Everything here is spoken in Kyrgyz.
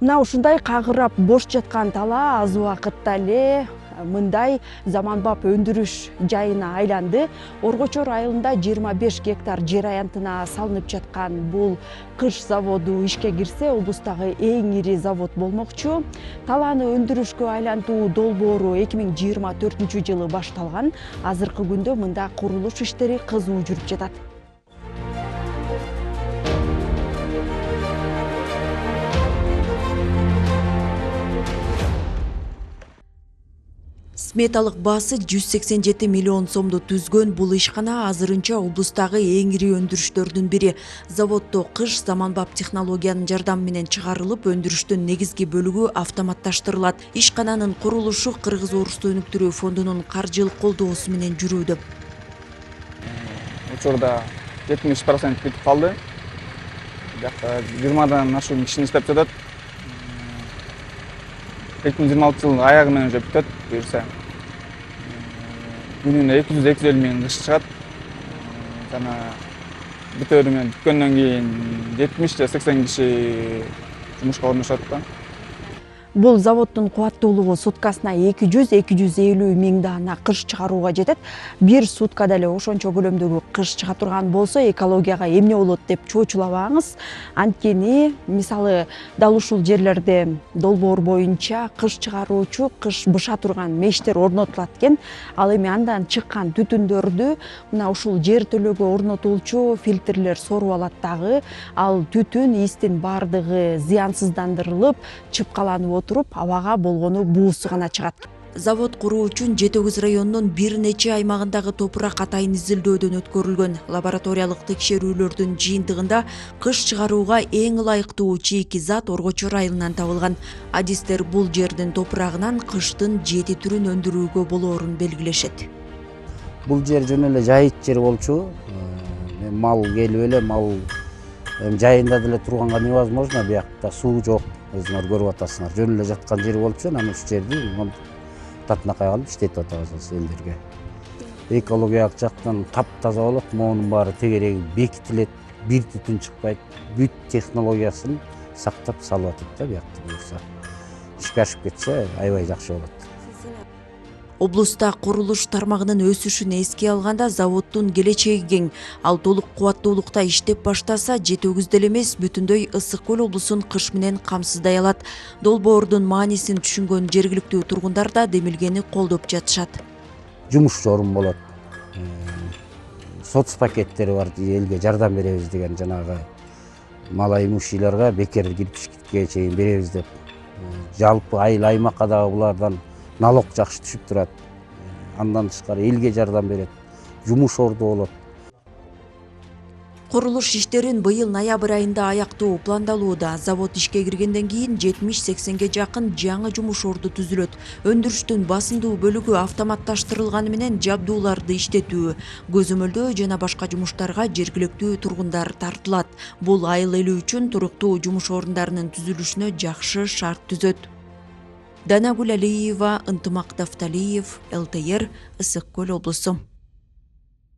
Мына ушундай кагырап бош жаткан талаа аз убакытта эле мындай заманбап өндүрүш жайына айланды. Оргочор айылында 25 гектар жер аянтына салынып жаткан бул кыш заводу ишке кирсе, облустагы эң ири завод болмокчу. Талааны өндүрүшкө айлантуу долбоору 2024-жылы башталган. Азыркы күндө мында курулуш иштери кызуу жүрүп жатат. Сметалык баасы 187 миллион сомду түзгөн бул ишкана азырынча облустагы эң ири өндүрүштөрдүн бири. Заводдо кыш заманбап технологиянын жардамы менен чыгарылып, өндүрүштүн негизги бөлүгү автоматташтырылат. Ишкананын курулушу Кыргыз-Орус өнүктүрүү фондунун каржылык колдоосу менен жүрүүдө. Учурда 70% бүтүп калды. Жакта 20дан ашуун кишини иштеп жатат. 2026 жылдын аягы менен уже бүтөт. Буюрса күнүнө 200-250 миң кыш чыгат. Жана бүтөөрү менен бүткөндөн кийин 70-80 киши жумушка орношот да. Бул заводдун кубаттуулугу суткасына 200-250 миң даана кыш чыгарууга жетет. Бир суткада эле ошончо көлөмдөгү кыш чыга турган болсо, экологияга эмне болот деп чоочулабаңыз. Анткени, мисалы, дал ушул жерлерде долбоор боюнча кыш чыгаруучу, кыш быша турган мештер орнотулат экен. Ал эми андан чыккан түтүндөрдү мына ушул жертөлөгө орнотулчу фильтрлер соруп алат дагы. Ал түтүн, истин бардыгы зыянсыздандырылып, чыпкаланып туруп, абага болгону буусу гана чыгат. Завод куруу үчүн Жетөгүз районунун бир нече аймагындагы топурак атайын изилдөөдөн өткөрүлгөн. Лабораториялык текшерүүлөрдүн жыйынтыгында кыш чыгарууга эң ылайыктуу чийки зат Оргочор айылынан табылган. Адистер бул жердин топурагынан кыштын 7 түрүн өндүрүүгө болоорун белгилешет. Бул жер жөн эле жайыт жер болчу. Мал келип эле, мал жайында деле турганга невозможно, биякта суу жок. Өзүңөр көрүп атасыңар, жөн эле жаткан жер болчу, анан ушул жерди татынакай кылып иштетип атабыз элдерге. Экологиялык жактан таптаза болот, моунун баары тегереги бекитилет, бир түтүн чыкпайт, бүт технологиясын сактап салып атат да биякта. Буюрса ишке ашып кетсе, аябай жакшы болот. Облуста курулуш тармагынын өсүшүн эске алганда заводдун келечеги кең. Ал толук кубаттуулукта иштеп баштаса, Жетөгүздө эле эмес, бүтүндөй Ысык Көл облусун кыш менен камсыздай алат. Долбоордун маанисин түшүнгөн жергиликтүү тургундар да демилгени колдоп жатышат. Жумуш орун болот. Соц пакеттери бар, элге жардам беребиз деген жанагы мала имущийлерге бекер кирпичке чейин беребиз деп. Жалпы айыл аймакка дагы булардан налог жакшы түшүп турат. Андан тышкары элге жардам берет. Жумуш орду болот. Курулуш иштерин быйыл ноябрь айында аяктоо пландалууда. Завод ишке киргенден кийин 70-80ге жакын жаңы жумуш орду түзүлөт. Өндүрүштүн басымдуу бөлүгү автоматташтырылганы менен жабдууларды иштетүү, көзөмөлдөө жана башка жумуштарга жергиликтүү тургундар тартылат. Бул айыл эли үчүн туруктуу жумуш орундарынын түзүлүшүнө жакшы шарт түзөт. Данагүл Алиева, Ынтымак Дафталиев, ЛТР, Ысык Көл облусу.